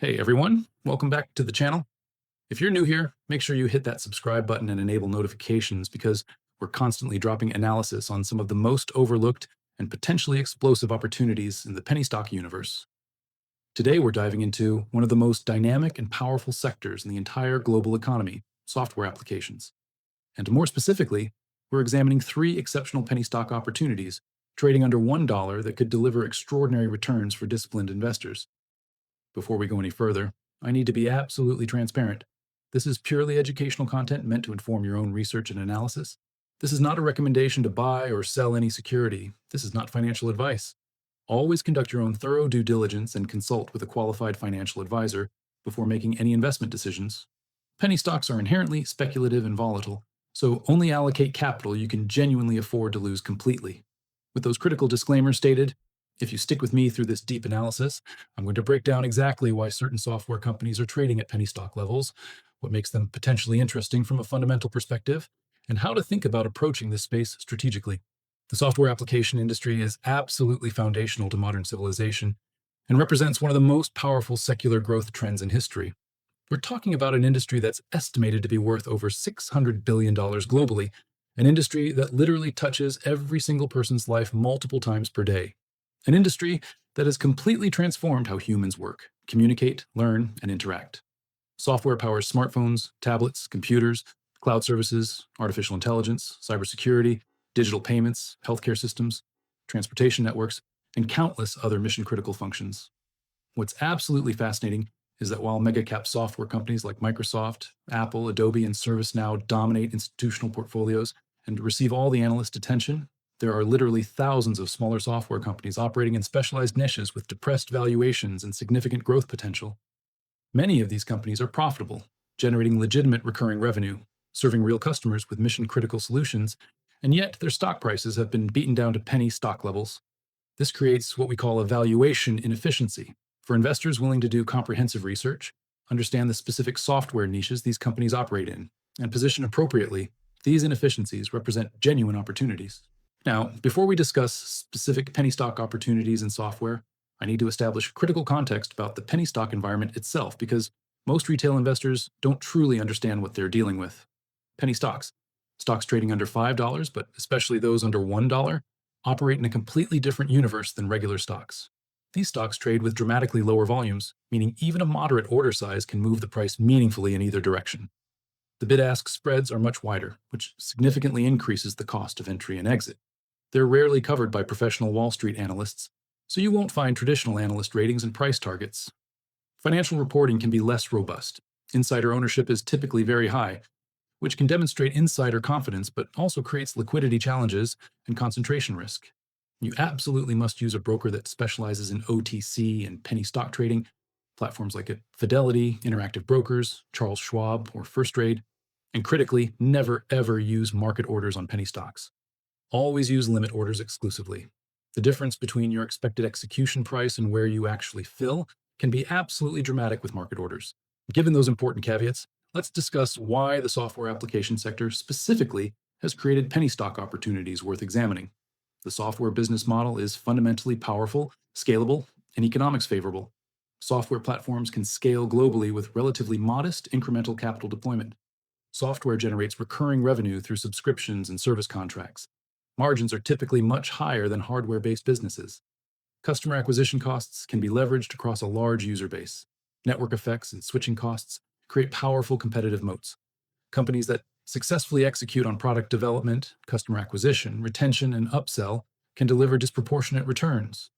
Hey everyone, welcome back to the channel. If you're new here, make sure you hit that subscribe button and enable notifications because we're constantly dropping analysis on some of the most overlooked and potentially explosive opportunities in the penny stock universe. Today we're diving into one of the most dynamic and powerful sectors in the entire global economy, software applications. And more specifically, we're examining three exceptional penny stock opportunities trading under $1 that could deliver extraordinary returns for disciplined investors. Before we go any further, I need to be absolutely transparent. This is purely educational content meant to inform your own research and analysis. This is not a recommendation to buy or sell any security. This is not financial advice. Always conduct your own thorough due diligence and consult with a qualified financial advisor before making any investment decisions. Penny stocks are inherently speculative and volatile, so only allocate capital you can genuinely afford to lose completely. With those critical disclaimers stated, if you stick with me through this deep analysis, I'm going to break down exactly why certain software companies are trading at penny stock levels, what makes them potentially interesting from a fundamental perspective, and how to think about approaching this space strategically. The software application industry is absolutely foundational to modern civilization and represents one of the most powerful secular growth trends in history. We're talking about an industry that's estimated to be worth over $600 billion globally, an industry that literally touches every single person's life multiple times per day. An industry that has completely transformed how humans work, communicate, learn, and interact. Software powers smartphones, tablets, computers, cloud services, artificial intelligence, cybersecurity, digital payments, healthcare systems, transportation networks, and countless other mission-critical functions. What's absolutely fascinating is that while mega-cap software companies like Microsoft, Apple, Adobe, and ServiceNow dominate institutional portfolios and receive all the analyst attention, there are literally thousands of smaller software companies operating in specialized niches with depressed valuations and significant growth potential. Many of these companies are profitable, generating legitimate recurring revenue, serving real customers with mission-critical solutions, and yet their stock prices have been beaten down to penny stock levels. This creates what we call a valuation inefficiency for investors willing to do comprehensive research, understand the specific software niches these companies operate in, and position appropriately. These inefficiencies represent genuine opportunities. Now, before we discuss specific penny stock opportunities in software, I need to establish critical context about the penny stock environment itself because most retail investors don't truly understand what they're dealing with. Penny stocks, stocks trading under $5, but especially those under $1, operate in a completely different universe than regular stocks. These stocks trade with dramatically lower volumes, meaning even a moderate order size can move the price meaningfully in either direction. The bid-ask spreads are much wider, which significantly increases the cost of entry and exit. They're rarely covered by professional Wall Street analysts, so you won't find traditional analyst ratings and price targets. Financial reporting can be less robust. Insider ownership is typically very high, which can demonstrate insider confidence but also creates liquidity challenges and concentration risk. You absolutely must use a broker that specializes in OTC and penny stock trading, platforms like Fidelity, Interactive Brokers, Charles Schwab, or First Trade, and critically, never ever use market orders on penny stocks. Always use limit orders exclusively. The difference between your expected execution price and where you actually fill can be absolutely dramatic with market orders. Given those important caveats, let's discuss why the software application sector specifically has created penny stock opportunities worth examining. The software business model is fundamentally powerful, scalable, and economics favorable. Software platforms can scale globally with relatively modest incremental capital deployment. Software generates recurring revenue through subscriptions and service contracts. Margins are typically much higher than hardware-based businesses. Customer acquisition costs can be leveraged across a large user base. Network effects and switching costs create powerful competitive moats. Companies that successfully execute on product development, customer acquisition, retention, and upsell can deliver disproportionate returns.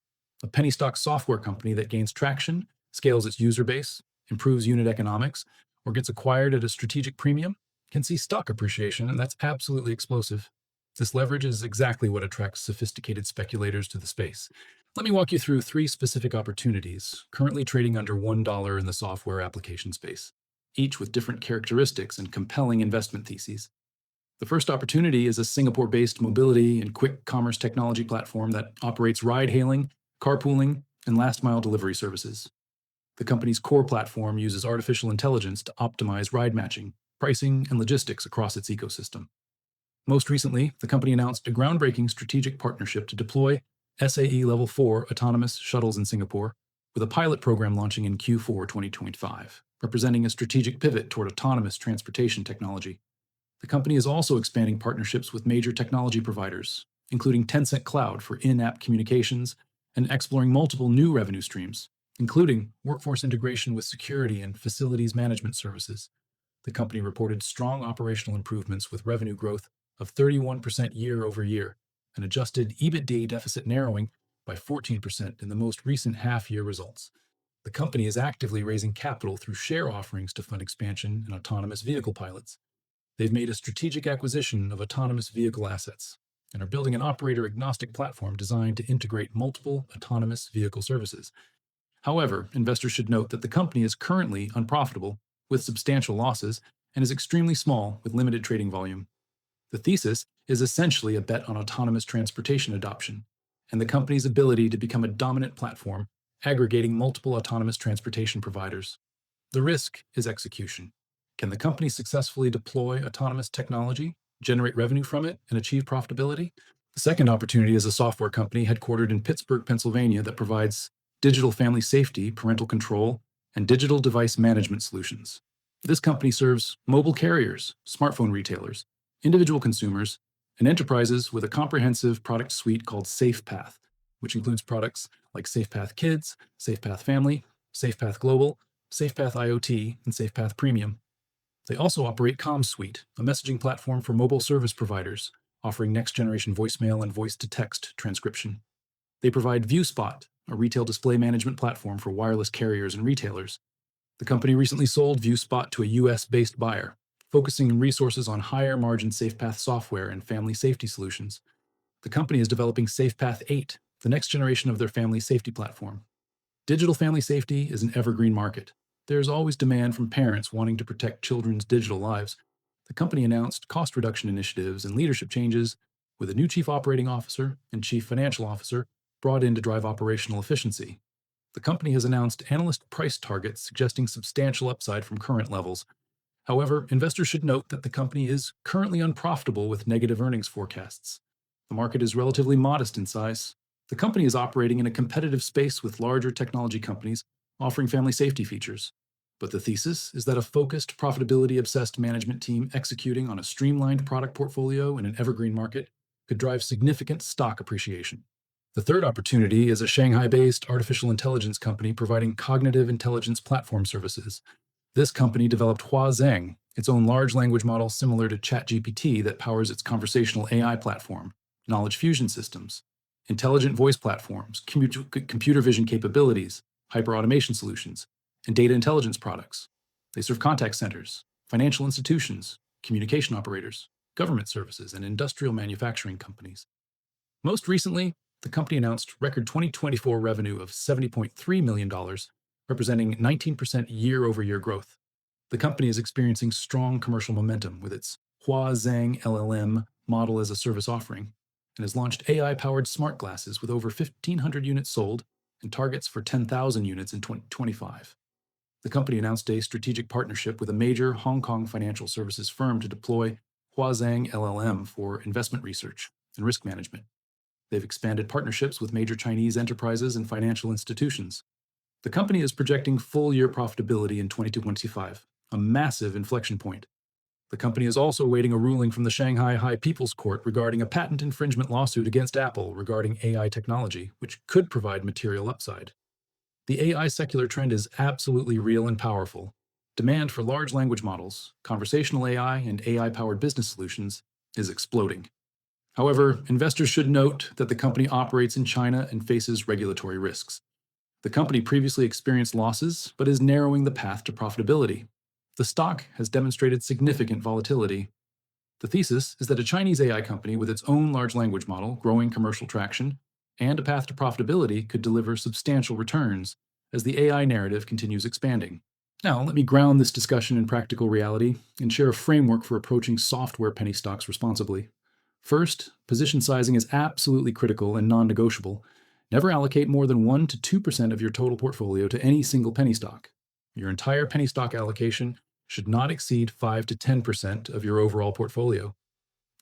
A penny stock software company that gains traction, scales its user base, improves unit economics, or gets acquired at a strategic premium can see stock appreciation, and that's absolutely explosive. This leverage is exactly what attracts sophisticated speculators to the space. Let me walk you through three specific opportunities currently trading under $1 in the software application space, each with different characteristics and compelling investment theses. The first opportunity is a Singapore-based mobility and quick commerce technology platform that operates ride-hailing, carpooling, and last-mile delivery services. The company's core platform uses artificial intelligence to optimize ride matching, pricing, and logistics across its ecosystem. Most recently, the company announced a groundbreaking strategic partnership to deploy SAE Level 4 autonomous shuttles in Singapore, with a pilot program launching in Q4 2025, representing a strategic pivot toward autonomous transportation technology. The company is also expanding partnerships with major technology providers, including Tencent Cloud for in-app communications, and exploring multiple new revenue streams, including workforce integration with security and facilities management services. The company reported strong operational improvements with revenue growth of 31% year over year, and adjusted EBITDA deficit narrowing by 14% in the most recent half-year results. The company is actively raising capital through share offerings to fund expansion in autonomous vehicle pilots. They've made a strategic acquisition of autonomous vehicle assets and are building an operator-agnostic platform designed to integrate multiple autonomous vehicle services. However, investors should note that the company is currently unprofitable, with substantial losses, and is extremely small with limited trading volume. The thesis is essentially a bet on autonomous transportation adoption and the company's ability to become a dominant platform, aggregating multiple autonomous transportation providers. The risk is execution. Can the company successfully deploy autonomous technology, generate revenue from it, and achieve profitability? The second opportunity is a software company headquartered in Pittsburgh, Pennsylvania, that provides digital family safety, parental control, and digital device management solutions. This company serves mobile carriers, smartphone retailers, individual consumers, and enterprises with a comprehensive product suite called SafePath, which includes products like SafePath Kids, SafePath Family, SafePath Global, SafePath IoT, and SafePath Premium. They also operate CommSuite, a messaging platform for mobile service providers, offering next-generation voicemail and voice-to-text transcription. They provide ViewSpot, a retail display management platform for wireless carriers and retailers. The company recently sold ViewSpot to a US-based buyer, focusing resources on higher-margin SafePath software and family safety solutions. The company is developing SafePath 8, the next generation of their family safety platform. Digital family safety is an evergreen market. There is always demand from parents wanting to protect children's digital lives. The company announced cost reduction initiatives and leadership changes, with a new chief operating officer and chief financial officer brought in to drive operational efficiency. The company has announced analyst price targets suggesting substantial upside from current levels. However, investors should note that the company is currently unprofitable with negative earnings forecasts. The market is relatively modest in size. The company is operating in a competitive space with larger technology companies offering family safety features. But the thesis is that a focused, profitability-obsessed management team executing on a streamlined product portfolio in an evergreen market could drive significant stock appreciation. The third opportunity is a Shanghai-based artificial intelligence company providing cognitive intelligence platform services. This company developed Huazeng, its own large language model similar to ChatGPT that powers its conversational AI platform, knowledge fusion systems, intelligent voice platforms, computer vision capabilities, hyper-automation solutions, and data intelligence products. They serve contact centers, financial institutions, communication operators, government services, and industrial manufacturing companies. Most recently, the company announced record 2024 revenue of $70.3 million, representing 19% year-over-year growth. The company is experiencing strong commercial momentum with its Huazeng LLM model as a service offering, and has launched AI-powered smart glasses with over 1,500 units sold and targets for 10,000 units in 2025. The company announced a strategic partnership with a major Hong Kong financial services firm to deploy Huazeng LLM for investment research and risk management. They've expanded partnerships with major Chinese enterprises and financial institutions. The company is projecting full-year profitability in 2025, a massive inflection point. The company is also awaiting a ruling from the Shanghai High People's Court regarding a patent infringement lawsuit against Apple regarding AI technology, which could provide material upside. The AI secular trend is absolutely real and powerful. Demand for large language models, conversational AI, and AI-powered business solutions is exploding. However, investors should note that the company operates in China and faces regulatory risks. The company previously experienced losses, but is narrowing the path to profitability. The stock has demonstrated significant volatility. The thesis is that a Chinese AI company with its own large language model, growing commercial traction, and a path to profitability could deliver substantial returns as the AI narrative continues expanding. Now, let me ground this discussion in practical reality and share a framework for approaching software penny stocks responsibly. First, position sizing is absolutely critical and non-negotiable. Never allocate more than 1 to 2% of your total portfolio to any single penny stock. Your entire penny stock allocation should not exceed 5 to 10% of your overall portfolio.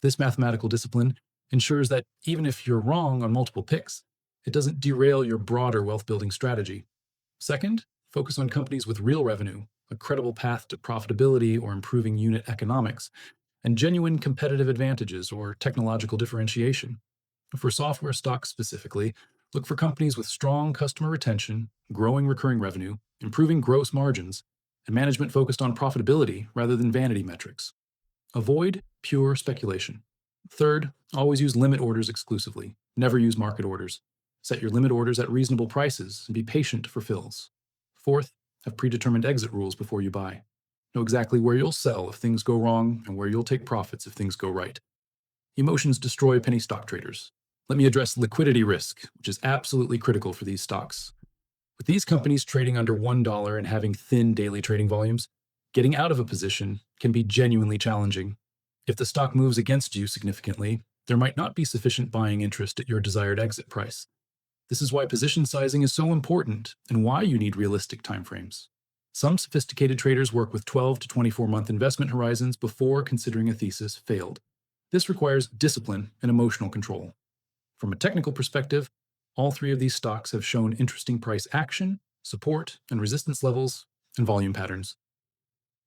This mathematical discipline ensures that even if you're wrong on multiple picks, it doesn't derail your broader wealth-building strategy. Second, focus on companies with real revenue, a credible path to profitability or improving unit economics, and genuine competitive advantages or technological differentiation. For software stocks specifically, look for companies with strong customer retention, growing recurring revenue, improving gross margins, and management focused on profitability rather than vanity metrics. Avoid pure speculation. Third, always use limit orders exclusively. Never use market orders. Set your limit orders at reasonable prices and be patient for fills. Fourth, have predetermined exit rules before you buy. Know exactly where you'll sell if things go wrong and where you'll take profits if things go right. Emotions destroy penny stock traders. Let me address liquidity risk, which is absolutely critical for these stocks. With these companies trading under $1 and having thin daily trading volumes, getting out of a position can be genuinely challenging. If the stock moves against you significantly, there might not be sufficient buying interest at your desired exit price. This is why position sizing is so important and why you need realistic timeframes. Some sophisticated traders work with 12 to 24-month investment horizons before considering a thesis failed. This requires discipline and emotional control. From a technical perspective, all three of these stocks have shown interesting price action, support, and resistance levels, and volume patterns.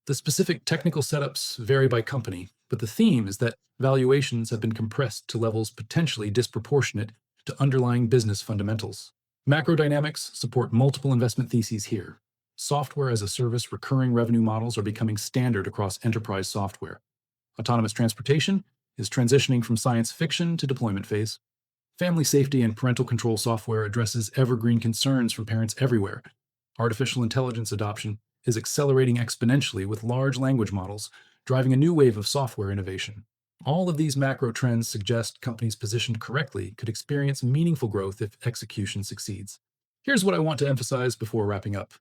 The specific technical setups vary by company, but the theme is that valuations have been compressed to levels potentially disproportionate to underlying business fundamentals. Macro dynamics support multiple investment theses here. Software as a service recurring revenue models are becoming standard across enterprise software. Autonomous transportation is transitioning from science fiction to deployment phase. Family safety and parental control software addresses evergreen concerns from parents everywhere. Artificial intelligence adoption is accelerating exponentially with large language models, driving a new wave of software innovation. All of these macro trends suggest companies positioned correctly could experience meaningful growth if execution succeeds. Here's what I want to emphasize before wrapping up.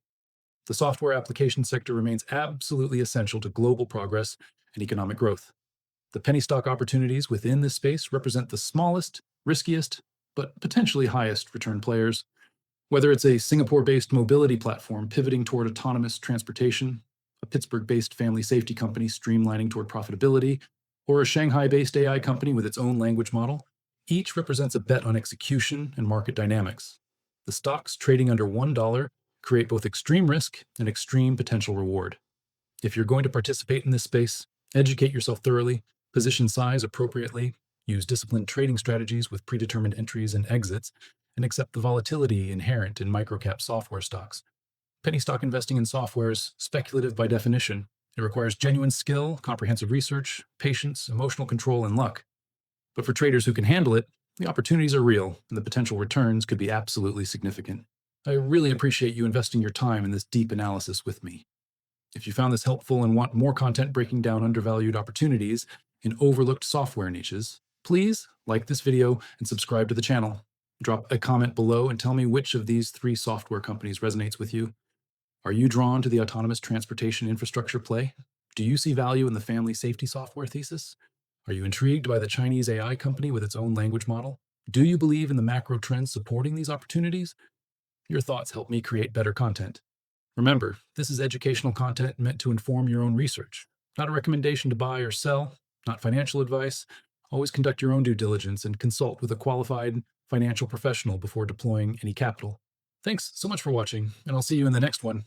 The software application sector remains absolutely essential to global progress and economic growth. The penny stock opportunities within this space represent the smallest, riskiest, but potentially highest return players. Whether it's a Singapore-based mobility platform pivoting toward autonomous transportation, a Pittsburgh-based family safety company streamlining toward profitability, or a Shanghai-based AI company with its own language model, each represents a bet on execution and market dynamics. The stocks trading under $1 create both extreme risk and extreme potential reward. If you're going to participate in this space, educate yourself thoroughly, position size appropriately, use disciplined trading strategies with predetermined entries and exits, and accept the volatility inherent in microcap software stocks. Penny stock investing in software is speculative by definition. It requires genuine skill, comprehensive research, patience, emotional control, and luck. But for traders who can handle it, the opportunities are real, and the potential returns could be absolutely significant. I really appreciate you investing your time in this deep analysis with me. If you found this helpful and want more content breaking down undervalued opportunities in overlooked software niches, please like this video and subscribe to the channel. Drop a comment below and tell me which of these three software companies resonates with you. Are you drawn to the autonomous transportation infrastructure play? Do you see value in the family safety software thesis? Are you intrigued by the Chinese AI company with its own language model? Do you believe in the macro trends supporting these opportunities? Your thoughts help me create better content. Remember, this is educational content meant to inform your own research, not a recommendation to buy or sell, not financial advice. Always conduct your own due diligence and consult with a qualified financial professional before deploying any capital. Thanks so much for watching, and I'll see you in the next one.